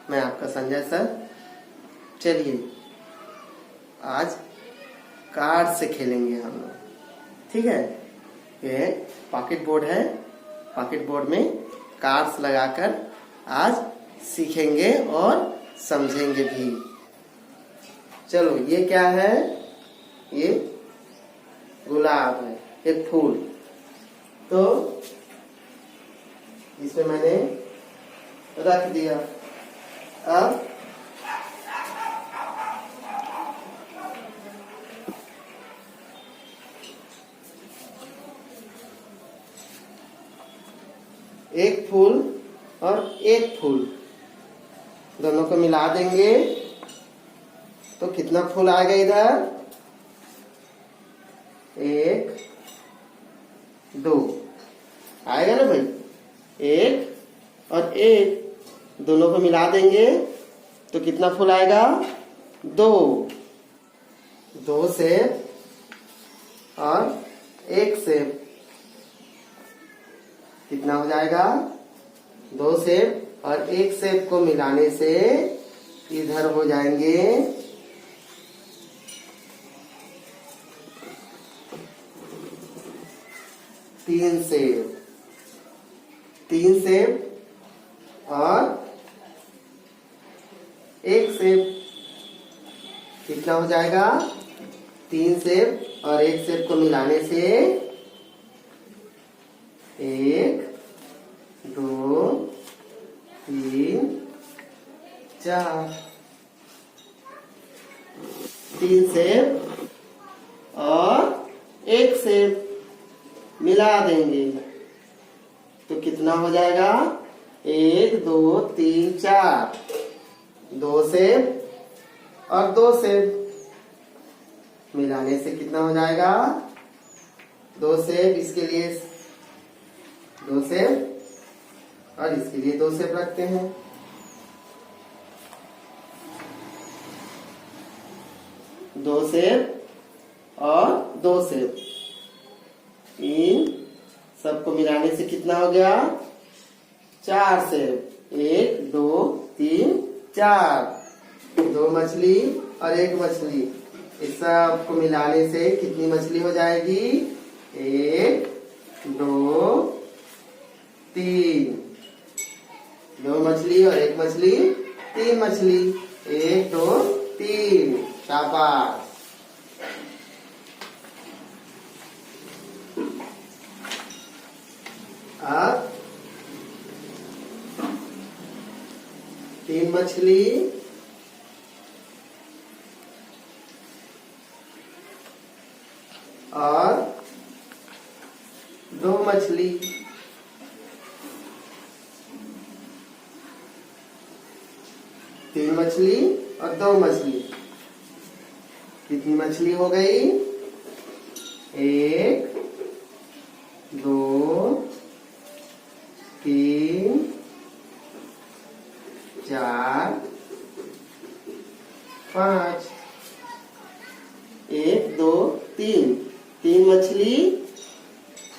मैं आपका संजय सर। चलिए आज कार्ड से खेलेंगे हम लोग, ठीक है। ये पॉकेट बोर्ड है, पॉकेट बोर्ड में कार्ड्स लगाकर आज सीखेंगे और समझेंगे भी। चलो ये क्या है? ये गुलाब है, एक फूल। तो इसमें मैंने रख दिया। अब एक फूल और एक फूल दोनों को मिला देंगे तो कितना फूल आएगा इधर? एक, दो आएगा ना भाई। एक और एक दोनों को मिला देंगे तो कितना फूल आएगा? दो। दो सेब और एक सेब कितना हो जाएगा? दो सेब और एक सेब को मिलाने से इधर हो जाएंगे तीन सेब। तीन सेब और एक सेब कितना हो जाएगा? तीन सेब और एक सेब को मिलाने से एक, दो, तीन, चार। तीन सेब और एक सेब मिला देंगे तो कितना हो जाएगा? एक, दो, तीन, चार। दो सेब और दो सेब मिलाने से कितना हो जाएगा? दो सेब, इसके लिए दो सेब और इसके लिए दो सेब रखते हैं। दो सेब और दो सेब, इन सबको मिलाने से कितना हो गया? चार सेब। एक, दो, तीन, चार। दो मछली और एक मछली, इस सबको मिलाने से कितनी मछली हो जाएगी? एक, दो, तीन। दो मछली और एक मछली, तीन मछली। एक, दो, तीन। शाबाश। अब तीन मछली और दो मछली। तीन मछली और दो मछली, कितनी मछली हो गई? एक, दो, तीन, चार, पांच। एक, दो, तीन। तीन मछली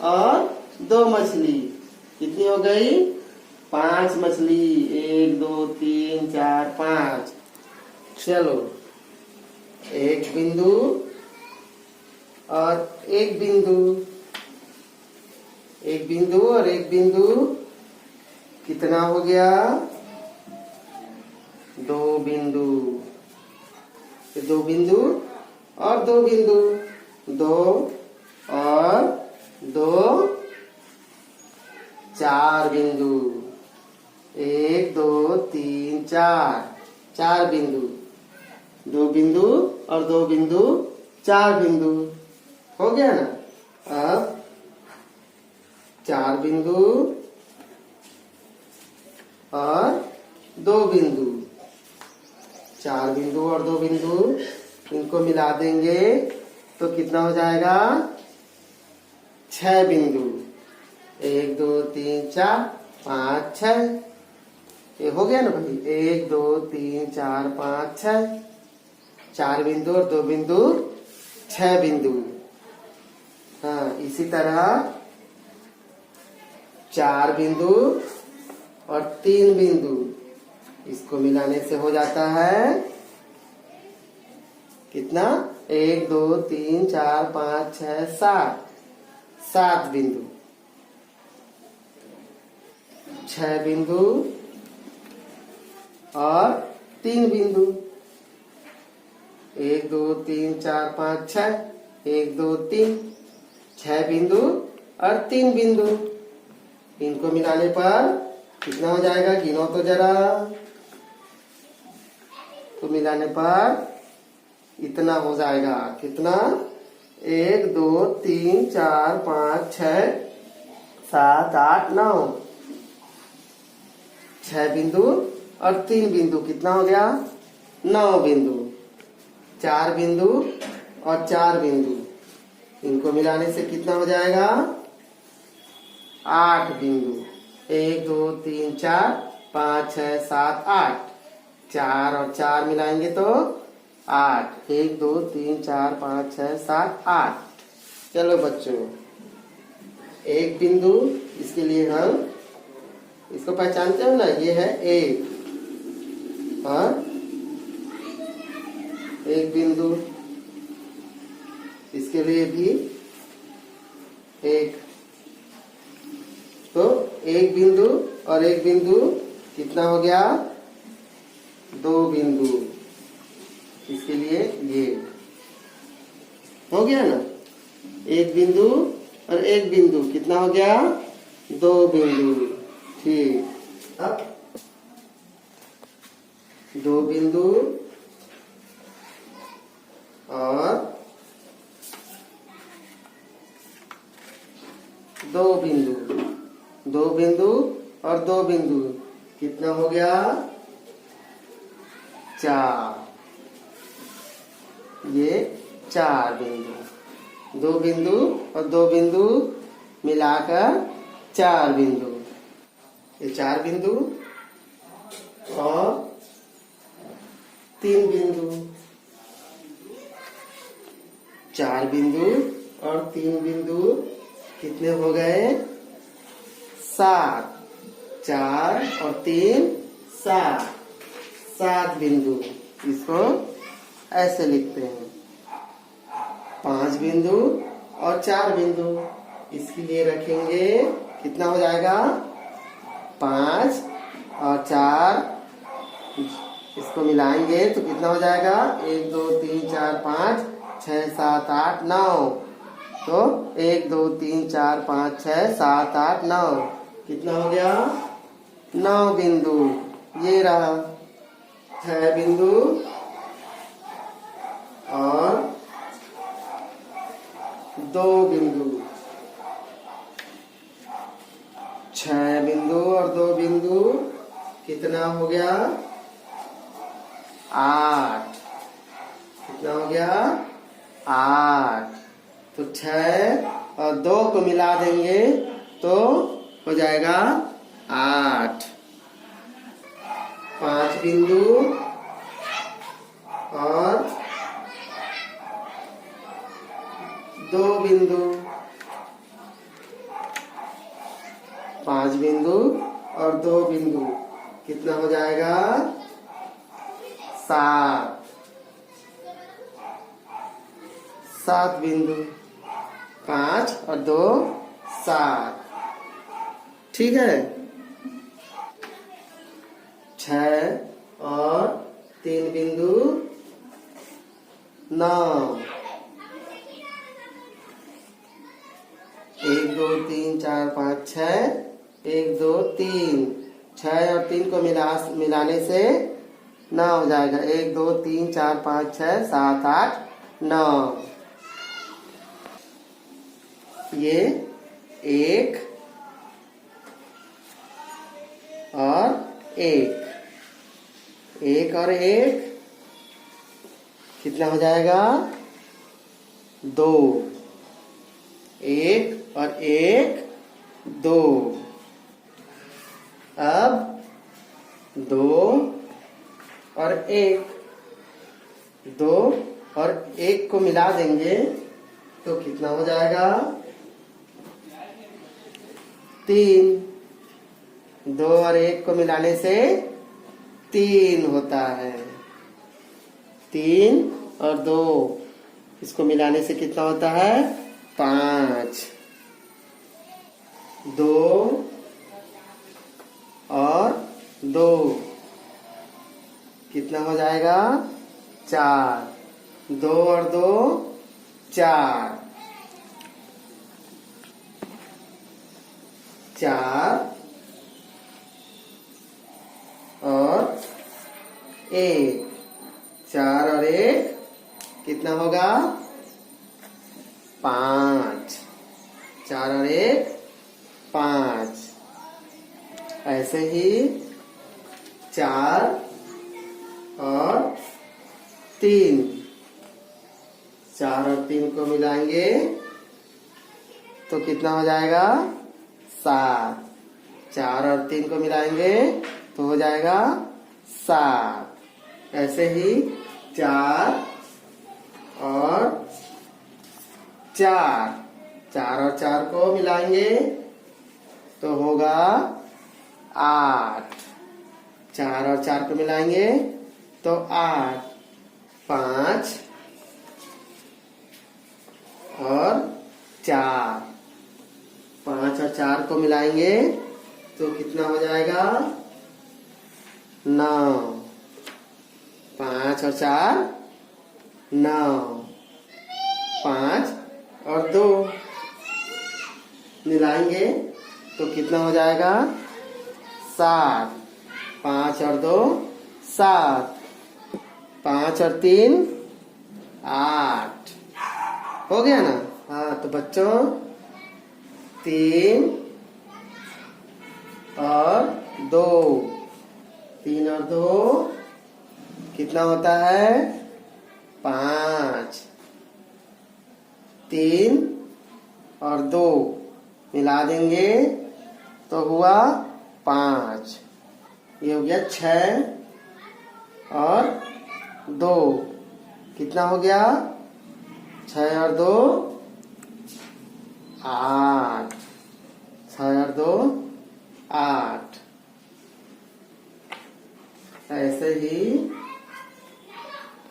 और दो मछली कितनी हो गई? पांच मछली। एक, दो, तीन, चार, पांच। चलो एक बिंदु और एक बिंदु, एक बिंदु और एक बिंदु कितना हो गया? दो बिंदु। दो बिंदु और दो बिंदु, दो और दो, चार बिंदु। एक, दो, तीन, चार। चार बिंदु। दो बिंदु और दो बिंदु, चार बिंदु हो गया ना। अब चार बिंदु और दो बिंदु, चार बिंदु और दो बिंदु, इनको मिला देंगे तो कितना हो जाएगा? छह बिंदु। एक, दो, तीन, चार, पाँच, छह। ये हो गया ना भाई? एक, दो, तीन, चार, पाँच, छह। चार बिंदु और दो बिंदु, छह बिंदु। हाँ, इसी तरह चार बिंदु और तीन बिंदु, इस इसको मिलाने से हो जाता है कितना? 1 2 3 4 5 6 7, 7 बिंदु, 6 बिंदु और 3 बिंदु। 1 2 3 4 5 6, 1 2 3, 6 बिंदु और 3 बिंदु। इनको मिलाने पर कितना हो जाएगा? गिनो तो जरा। तो मिलाने पर इतना हो जाएगा। कितना? 1 2 3 4 5 6 7 8 9, 6 बिंदु और 3 बिंदु। कितना हो गया? 9 बिंदु। 4 बिंदु और 4 बिंदु, इनको मिलाने से कितना हो जाएगा? 8 बिंदु। 1 2 3 4 5 6 7 8, 4 और 4 मिलाएंगे तो 8। 1 2 3 4 5 6 7 8। चलो बच्चों, एक बिंदु, इसके लिए हम इसको पहचानते हो ना, ये है 1 और 1 बिंदु, इसके लिए भी 1। तो 1 बिंदु और 1 बिंदु कितना हो गया? 2 बिंदु। इसके लिए ये हो गया ना। 1 बिंदु और 1 बिंदु कितना हो गया? 2 बिंदु। ठीक। अब 2 बिंदु और 2 बिंदु, 2 बिंदु और 2 बिंदु कितना हो गया? 4। ये 4 बिंदु। 2 बिंदु और 2 बिंदु मिलाकर 4 बिंदु। ये 4 बिंदु और 3 बिंदु। 4 बिंदु और 3 बिंदु कितने हो गए? 7। 4 और 3 7, 7 बिंदु। इसको ऐसे लिखते हैं। 5 बिंदु और 4 बिंदु, इसके लिए रखेंगे कितना हो जाएगा? 5 और 4, इसको मिलाएंगे तो कितना हो जाएगा? 1 2 3 4 5 6 7 8 9। तो 1 2 3 4 5 6 7 8 9, कितना हो गया? 9 बिंदु। ये रहा 6 बिंदु और 2 बिंदु। 6 बिंदु और 2 बिंदु कितना हो गया? 8। कितना हो गया? 8। तो 6 और 2 को मिला देंगे तो हो जाएगा 8। 5 बिंदु और 2 बिंदु। 5 बिंदु और 2 बिंदु कितना हो जाएगा? 7। 7 बिंदु। 5 और 2 7। ठीक है। 6 और 3 बिंदु 9। 1 2 3 4 5 6, 1 2 3, 6 और 3 को मिलाने से 9 हो जाएगा। 1 2 3 4 5 6 7 8 9। ये 1 और 1, 1 और 1 कितना हो जाएगा? 2। 1 और 1 2। अब 2 और 1, 2 और 1 को मिला देंगे तो कितना हो जाएगा? 3। 2 और 1 को मिलाने से 3 होता है। 3 और 2 इसको मिलाने से कितना होता है? 5। 2 और 2 कितना हो जाएगा? 4। 2 और 2 4। 4 और 1। 4 और 1 कितना होगा? 5। 4 और 1 5। ऐसे ही 4 और 3। 4 और 3 को मिलाएंगे तो कितना हो जाएगा? 7। 4 और 3 को मिलाएंगे तो हो जाएगा 7। ऐसे ही 4 और 4। 4 और 4 को मिलाएंगे तो होगा 8। 4 और 4 को मिलाएंगे तो 8। 5 और 4। 5 और 4 को मिलाएंगे तो कितना हो जाएगा? 9। 5 और 4 9। 5 और 2 मिलाएंगे तो कितना हो जाएगा? 7। 5 और 2 7। 5 और 3 8। हो गया ना? हाँ, तो बच्चों 3 और 2। 3 और 2 कितना होता है? 5। 3 और 2 मिला देंगे तो हुआ 5। ये हो गया 6 और 2 कितना हो गया? 6 और 2 8। 6 और 2 8। ऐसे ही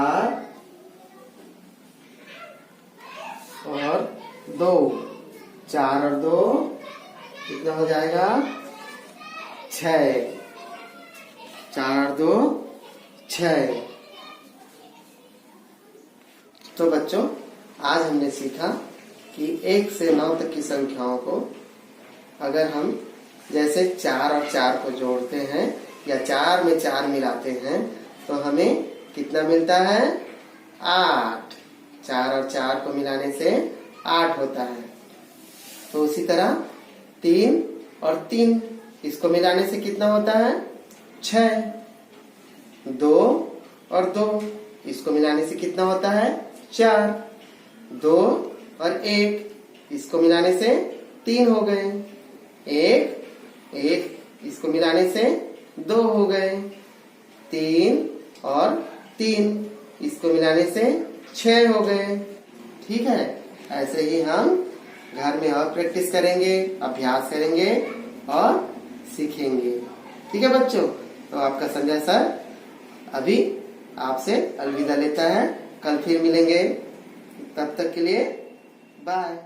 8 और 2। 4 और 2 कितना हो जाएगा? 6। 4 और 2 6। तो बच्चों आज हमने सीखा कि 1 से 9 तक की संख्याओं को अगर हम जैसे 4 और 4 को जोड़ते हैं या 4 में 4 मिलाते हैं तो हमें कितना मिलता है? 8। 4 और 4 को मिलाने से 8 होता है। तो उसी तरह 3 और 3 इसको मिलाने से कितना होता है? 6। 2 और 2 इसको मिलाने से कितना होता है? 4। 2 और 1 इसको मिलाने से 3 हो गए। 1 इसको मिलाने से 2 हो गए। 3 और 3 इसको मिलाने से 6 हो गए। ठीक है, ऐसे ही हम घर में और प्रैक्टिस करेंगे, अभ्यास करेंगे और सीखेंगे। ठीक है बच्चों, तो आपका संजय सर अभी आपसे अलविदा लेता है। कल फिर मिलेंगे, तब तक के लिए बाय।